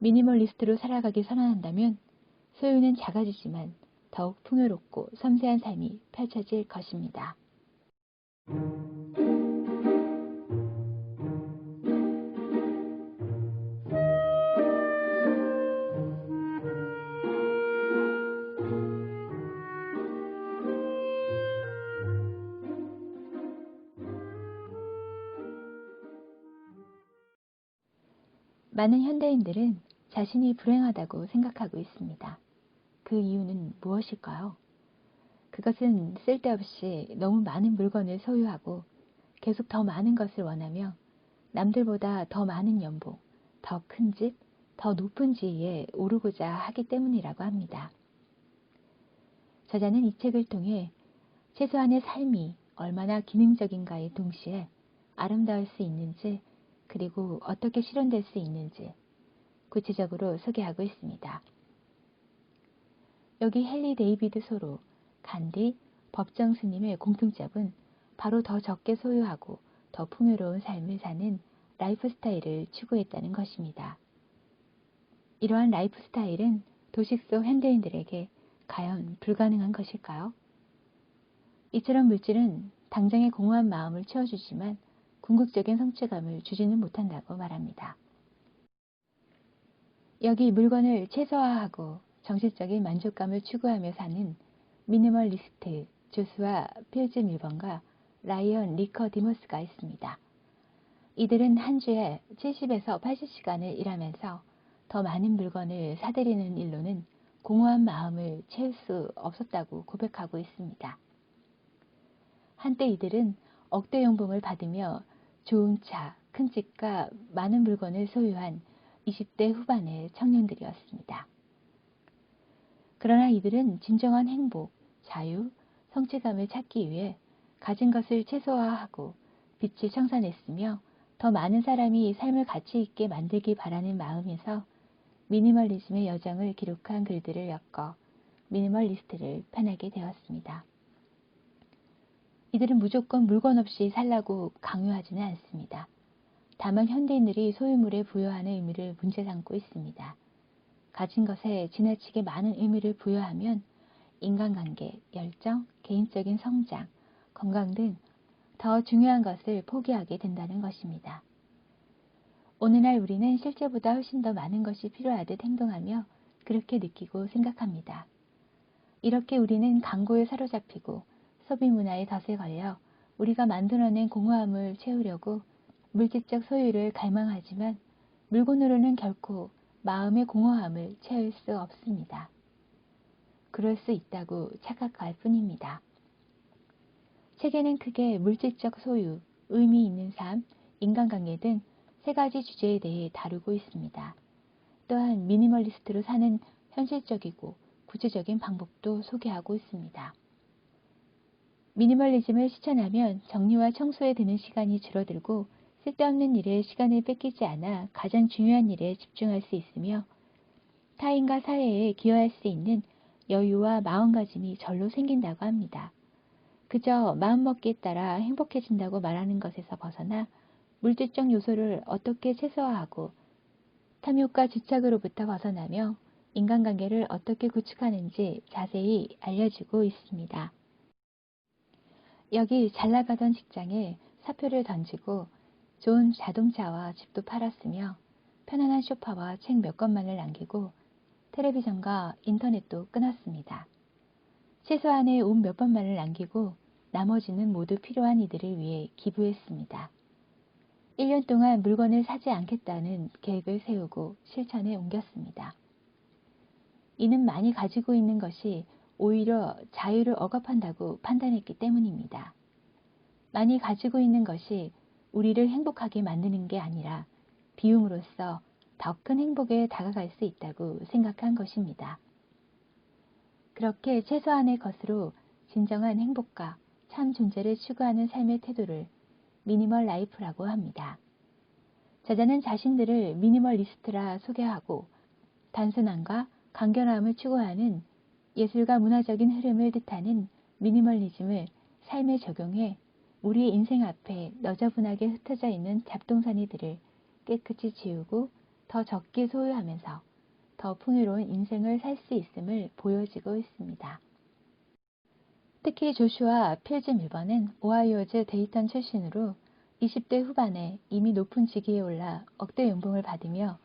미니멀리스트로 살아가기 선언한다면 소유는 작아지지만 더욱 풍요롭고 섬세한 삶이 펼쳐질 것입니다. 많은 현대인들은 자신이 불행하다고 생각하고 있습니다. 그 이유는 무엇일까요? 그것은 쓸데없이 너무 많은 물건을 소유하고 계속 더 많은 것을 원하며 남들보다 더 많은 연봉, 더 큰 집, 더 높은 지위에 오르고자 하기 때문이라고 합니다. 저자는 이 책을 통해 최소한의 삶이 얼마나 기능적인가에 동시에 아름다울 수 있는지, 그리고 어떻게 실현될 수 있는지 구체적으로 소개하고 있습니다. 여기 헨리 데이비드 소로, 간디, 법정 스님의 공통점은 바로 더 적게 소유하고 더 풍요로운 삶을 사는 라이프 스타일을 추구했다는 것입니다. 이러한 라이프 스타일은 도시 속 현대인들에게 과연 불가능한 것일까요? 이처럼 물질은 당장의 공허한 마음을 채워주지만 궁극적인 성취감을 주지는 못한다고 말합니다. 여기 물건을 최소화하고 정신적인 만족감을 추구하며 사는 미니멀리스트 조수아 필즈 밀번과 라이언 리커디머스가 있습니다. 이들은 한 주에 70에서 80시간을 일하면서 더 많은 물건을 사들이는 일로는 공허한 마음을 채울 수 없었다고 고백하고 있습니다. 한때 이들은 억대 연봉을 받으며 좋은 차, 큰 집과 많은 물건을 소유한 20대 후반의 청년들이었습니다. 그러나 이들은 진정한 행복, 자유, 성취감을 찾기 위해 가진 것을 최소화하고 빛을 청산했으며 더 많은 사람이 삶을 가치 있게 만들기 바라는 마음에서 미니멀리즘의 여정을 기록한 글들을 엮어 미니멀리스트를 펴내게 되었습니다. 이들은 무조건 물건 없이 살라고 강요하지는 않습니다. 다만 현대인들이 소유물에 부여하는 의미를 문제 삼고 있습니다. 가진 것에 지나치게 많은 의미를 부여하면 인간관계, 열정, 개인적인 성장, 건강 등 더 중요한 것을 포기하게 된다는 것입니다. 오늘날 우리는 실제보다 훨씬 더 많은 것이 필요하듯 행동하며 그렇게 느끼고 생각합니다. 이렇게 우리는 광고에 사로잡히고 소비 문화의 덫에 걸려 우리가 만들어낸 공허함을 채우려고 물질적 소유를 갈망하지만 물건으로는 결코 마음의 공허함을 채울 수 없습니다. 그럴 수 있다고 착각할 뿐입니다. 책에는 크게 물질적 소유, 의미 있는 삶, 인간관계 등 세 가지 주제에 대해 다루고 있습니다. 또한 미니멀리스트로 사는 현실적이고 구체적인 방법도 소개하고 있습니다. 미니멀리즘을 실천하면 정리와 청소에 드는 시간이 줄어들고 쓸데없는 일에 시간을 뺏기지 않아 가장 중요한 일에 집중할 수 있으며 타인과 사회에 기여할 수 있는 여유와 마음가짐이 절로 생긴다고 합니다. 그저 마음먹기에 따라 행복해진다고 말하는 것에서 벗어나 물질적 요소를 어떻게 최소화하고 탐욕과 집착으로부터 벗어나며 인간관계를 어떻게 구축하는지 자세히 알려주고 있습니다. 여기 잘나가던 직장에 사표를 던지고 좋은 자동차와 집도 팔았으며 편안한 소파와 책 몇 권만을 남기고 텔레비전과 인터넷도 끊었습니다. 최소한의 옷 몇 번만을 남기고 나머지는 모두 필요한 이들을 위해 기부했습니다. 1년 동안 물건을 사지 않겠다는 계획을 세우고 실천에 옮겼습니다. 이는 많이 가지고 있는 것이 오히려 자유를 억압한다고 판단했기 때문입니다. 많이 가지고 있는 것이 우리를 행복하게 만드는 게 아니라 비움으로써 더 큰 행복에 다가갈 수 있다고 생각한 것입니다. 그렇게 최소한의 것으로 진정한 행복과 참 존재를 추구하는 삶의 태도를 미니멀 라이프라고 합니다. 저자는 자신들을 미니멀리스트라 소개하고 단순함과 간결함을 추구하는 예술과 문화적인 흐름을 뜻하는 미니멀리즘을 삶에 적용해 우리의 인생 앞에 너저분하게 흩어져 있는 잡동사니들을 깨끗이 지우고 더 적게 소유하면서 더 풍요로운 인생을 살 수 있음을 보여지고 있습니다. 특히 조슈아 필즈 밀번은 오하이오주 데이턴 출신으로 20대 후반에 이미 높은 직위에 올라 억대 연봉을 받으며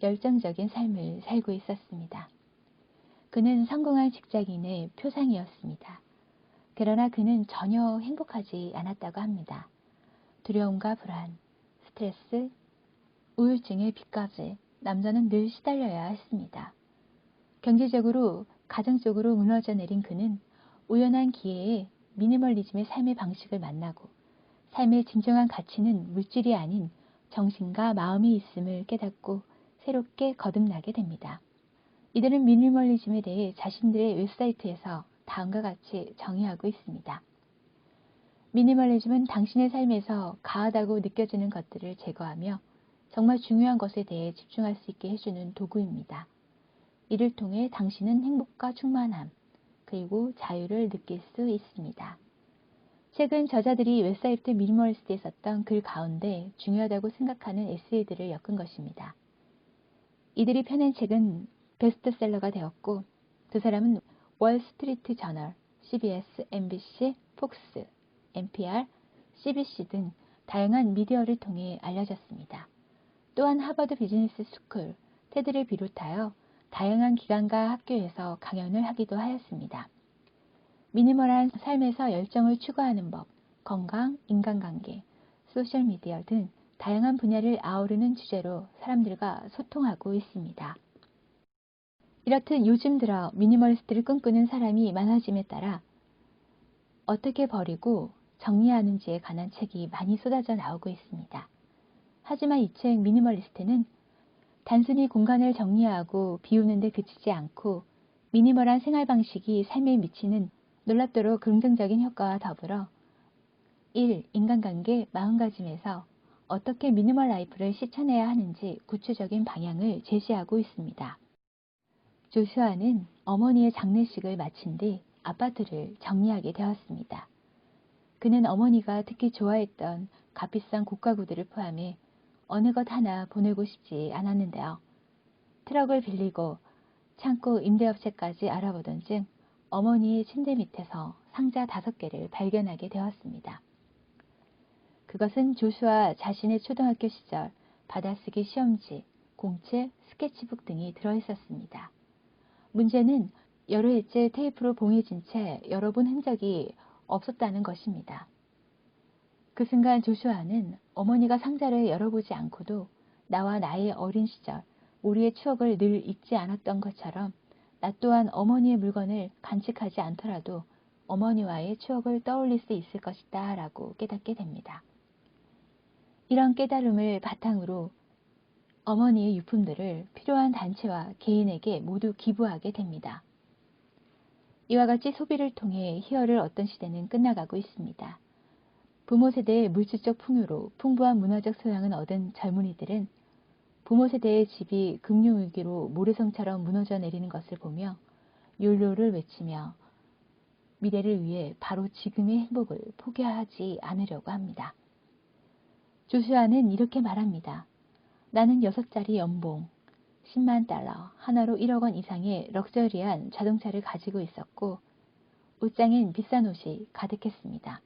열정적인 삶을 살고 있었습니다. 그는 성공한 직장인의 표상이었습니다. 그러나 그는 전혀 행복하지 않았다고 합니다. 두려움과 불안, 스트레스, 우울증에 빚까지 남자는 늘 시달려야 했습니다. 경제적으로, 가정적으로 무너져 내린 그는 우연한 기회에 미니멀리즘의 삶의 방식을 만나고 삶의 진정한 가치는 물질이 아닌 정신과 마음이 있음을 깨닫고 새롭게 거듭나게 됩니다. 이들은 미니멀리즘에 대해 자신들의 웹사이트에서 다음과 같이 정의하고 있습니다. 미니멀리즘은 당신의 삶에서 가하다고 느껴지는 것들을 제거하며 정말 중요한 것에 대해 집중할 수 있게 해주는 도구입니다. 이를 통해 당신은 행복과 충만함, 그리고 자유를 느낄 수 있습니다. 최근 저자들이 웹사이트 미니멀리스트에 썼던 글 가운데 중요하다고 생각하는 에세이들을 엮은 것입니다. 이들이 펴낸 책은 베스트셀러가 되었고 두 사람은 월스트리트 저널, CBS, MBC, 폭스, NPR, CBC 등 다양한 미디어를 통해 알려졌습니다. 또한 하버드 비즈니스 스쿨, 테드를 비롯하여 다양한 기관과 학교에서 강연을 하기도 하였습니다. 미니멀한 삶에서 열정을 추구하는 법, 건강, 인간관계, 소셜미디어 등 다양한 분야를 아우르는 주제로 사람들과 소통하고 있습니다. 이렇듯 요즘 들어 미니멀리스트를 꿈꾸는 사람이 많아짐에 따라 어떻게 버리고 정리하는지에 관한 책이 많이 쏟아져 나오고 있습니다. 하지만 이 책 미니멀리스트는 단순히 공간을 정리하고 비우는 데 그치지 않고 미니멀한 생활 방식이 삶에 미치는 놀랍도록 긍정적인 효과와 더불어 1. 인간관계 마음가짐에서 어떻게 미니멀 라이프를 실천해야 하는지 구체적인 방향을 제시하고 있습니다. 조슈아는 어머니의 장례식을 마친 뒤 아파트를 정리하게 되었습니다. 그는 어머니가 특히 좋아했던 값비싼 고가구들을 포함해 어느 것 하나 보내고 싶지 않았는데요. 트럭을 빌리고 창고 임대업체까지 알아보던 중 어머니의 침대 밑에서 상자 5개를 발견하게 되었습니다. 그것은 조슈아 자신의 초등학교 시절 받아쓰기 시험지, 공책, 스케치북 등이 들어있었습니다. 문제는 여러 해째 테이프로 봉해진 채 열어본 흔적이 없었다는 것입니다. 그 순간 조슈아는 어머니가 상자를 열어보지 않고도 나와 나의 어린 시절, 우리의 추억을 늘 잊지 않았던 것처럼 나 또한 어머니의 물건을 간직하지 않더라도 어머니와의 추억을 떠올릴 수 있을 것이다 라고 깨닫게 됩니다. 이런 깨달음을 바탕으로 어머니의 유품들을 필요한 단체와 개인에게 모두 기부하게 됩니다. 이와 같이 소비를 통해 희열을 얻던 시대는 끝나가고 있습니다. 부모 세대의 물질적 풍요로 풍부한 문화적 소양을 얻은 젊은이들은 부모 세대의 집이 금융위기로 모래성처럼 무너져 내리는 것을 보며 욜로를 외치며 미래를 위해 바로 지금의 행복을 포기하지 않으려고 합니다. 조슈아는 이렇게 말합니다. 나는 6자리 연봉, 10만 달러, 하나로 1억 원 이상의 럭셔리한 자동차를 가지고 있었고 옷장엔 비싼 옷이 가득했습니다.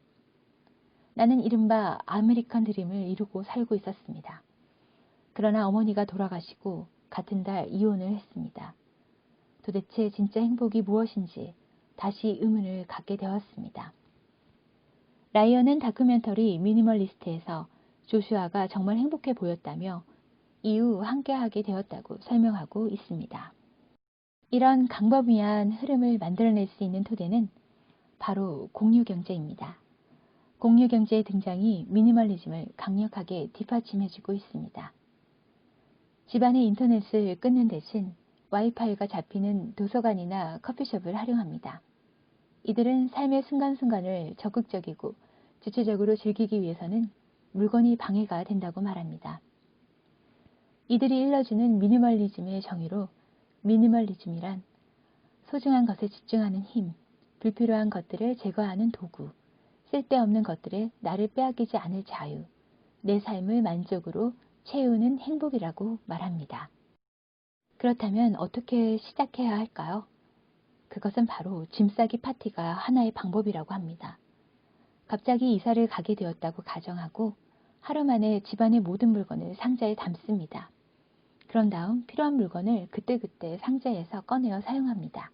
나는 이른바 아메리칸 드림을 이루고 살고 있었습니다. 그러나 어머니가 돌아가시고 같은 달 이혼을 했습니다. 도대체 진짜 행복이 무엇인지 다시 의문을 갖게 되었습니다. 라이언은 다큐멘터리 미니멀리스트에서 조슈아가 정말 행복해 보였다며 이후 함께하게 되었다고 설명하고 있습니다. 이런 광범위한 흐름을 만들어낼 수 있는 토대는 바로 공유경제입니다. 공유경제의 등장이 미니멀리즘을 강력하게 뒷받침해주고 있습니다. 집안의 인터넷을 끊는 대신 와이파이가 잡히는 도서관이나 커피숍을 활용합니다. 이들은 삶의 순간순간을 적극적이고 주체적으로 즐기기 위해서는 물건이 방해가 된다고 말합니다. 이들이 일러주는 미니멀리즘의 정의로 미니멀리즘이란 소중한 것에 집중하는 힘, 불필요한 것들을 제거하는 도구, 쓸데없는 것들에 나를 빼앗기지 않을 자유, 내 삶을 만족으로 채우는 행복이라고 말합니다. 그렇다면 어떻게 시작해야 할까요? 그것은 바로 짐 싸기 파티가 하나의 방법이라고 합니다. 갑자기 이사를 가게 되었다고 가정하고 하루 만에 집안의 모든 물건을 상자에 담습니다. 그런 다음 필요한 물건을 그때그때 상자에서 꺼내어 사용합니다.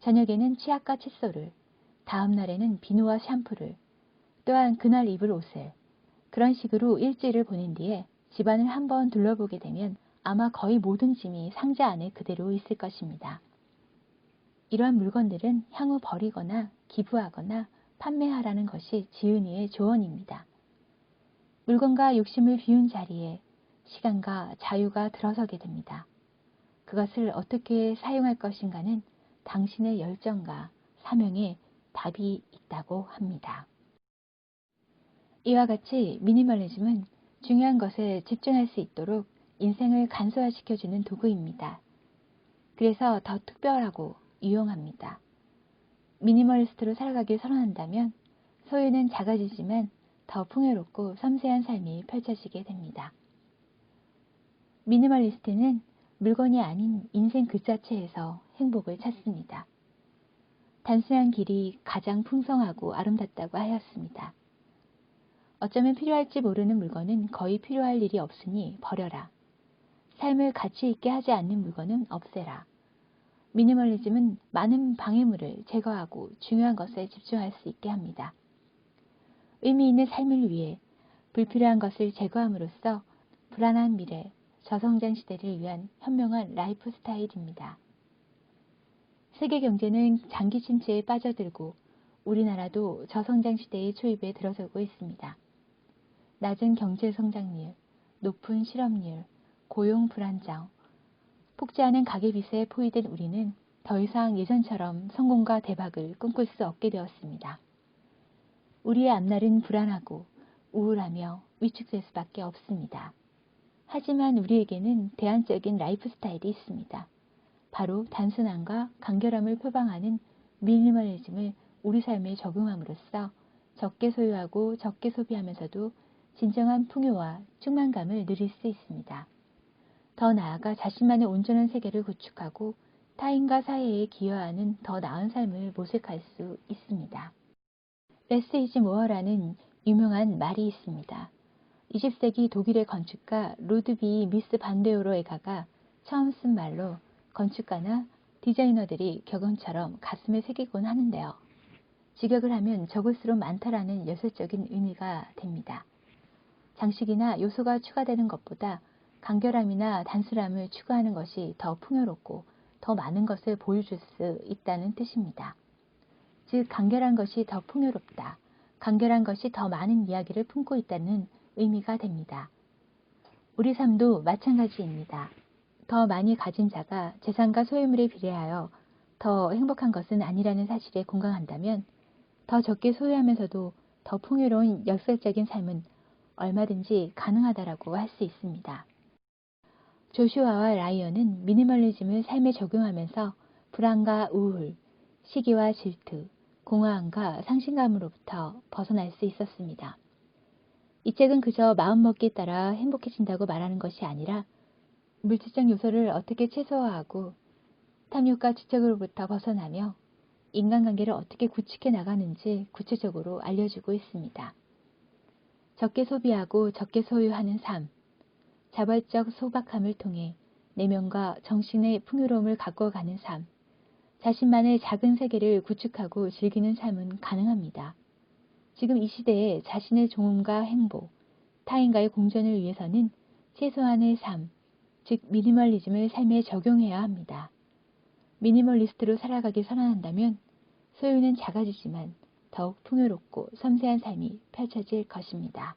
저녁에는 치약과 칫솔을, 다음 날에는 비누와 샴푸를, 또한 그날 입을 옷을, 그런 식으로 일주일을 보낸 뒤에 집안을 한번 둘러보게 되면 아마 거의 모든 짐이 상자 안에 그대로 있을 것입니다. 이러한 물건들은 향후 버리거나 기부하거나 판매하라는 것이 지은이의 조언입니다. 물건과 욕심을 비운 자리에 시간과 자유가 들어서게 됩니다. 그것을 어떻게 사용할 것인가는 당신의 열정과 사명에 답이 있다고 합니다. 이와 같이 미니멀리즘은 중요한 것에 집중할 수 있도록 인생을 간소화시켜주는 도구입니다. 그래서 더 특별하고 유용합니다. 미니멀리스트로 살아가길 선언한다면 소유는 작아지지만 더 풍요롭고 섬세한 삶이 펼쳐지게 됩니다. 미니멀리스트는 물건이 아닌 인생 그 자체에서 행복을 찾습니다. 단순한 길이 가장 풍성하고 아름답다고 하였습니다. 어쩌면 필요할지 모르는 물건은 거의 필요할 일이 없으니 버려라. 삶을 가치 있게 하지 않는 물건은 없애라. 미니멀리즘은 많은 방해물을 제거하고 중요한 것에 집중할 수 있게 합니다. 의미 있는 삶을 위해 불필요한 것을 제거함으로써 불안한 미래, 저성장 시대를 위한 현명한 라이프 스타일입니다. 세계 경제는 장기 침체에 빠져들고 우리나라도 저성장 시대의 초입에 들어서고 있습니다. 낮은 경제 성장률, 높은 실업률, 고용 불안정, 폭주하는 가계비세에 포위된 우리는 더 이상 예전처럼 성공과 대박을 꿈꿀 수 없게 되었습니다. 우리의 앞날은 불안하고 우울하며 위축될 수밖에 없습니다. 하지만 우리에게는 대안적인 라이프 스타일이 있습니다. 바로 단순함과 간결함을 표방하는 미니멀리즘을 우리 삶에 적용함으로써 적게 소유하고 적게 소비하면서도 진정한 풍요와 충만감을 누릴 수 있습니다. 더 나아가 자신만의 온전한 세계를 구축하고 타인과 사회에 기여하는 더 나은 삶을 모색할 수 있습니다. 레스 이즈 모어라는 유명한 말이 있습니다. 20세기 독일의 건축가 루드비 미스 반데오로에가가 처음 쓴 말로 건축가나 디자이너들이 격언처럼 가슴에 새기곤 하는데요. 직역을 하면 적을수록 많다라는 예술적인 의미가 됩니다. 장식이나 요소가 추가되는 것보다 간결함이나 단순함을 추구하는 것이 더 풍요롭고 더 많은 것을 보여줄 수 있다는 뜻입니다. 즉 간결한 것이 더 풍요롭다. 간결한 것이 더 많은 이야기를 품고 있다는 의미가 됩니다. 우리 삶도 마찬가지입니다. 더 많이 가진 자가 재산과 소유물에 비례하여 더 행복한 것은 아니라는 사실에 공감한다면 더 적게 소유하면서도 더 풍요로운 역설적인 삶은 얼마든지 가능하다라고 할 수 있습니다. 조슈아와 라이언은 미니멀리즘을 삶에 적용하면서 불안과 우울, 시기와 질투, 공허함과 상실감으로부터 벗어날 수 있었습니다. 이 책은 그저 마음먹기에 따라 행복해진다고 말하는 것이 아니라 물질적 요소를 어떻게 최소화하고 탐욕과 지적으로부터 벗어나며 인간관계를 어떻게 구축해 나가는지 구체적으로 알려주고 있습니다. 적게 소비하고 적게 소유하는 삶, 자발적 소박함을 통해 내면과 정신의 풍요로움을 가꿔가는 삶, 자신만의 작은 세계를 구축하고 즐기는 삶은 가능합니다. 지금 이 시대에 자신의 좋음과 행복, 타인과의 공존을 위해서는 최소한의 삶, 즉 미니멀리즘을 삶에 적용해야 합니다. 미니멀리스트로 살아가길 선언한다면 소유는 작아지지만 더욱 풍요롭고 섬세한 삶이 펼쳐질 것입니다.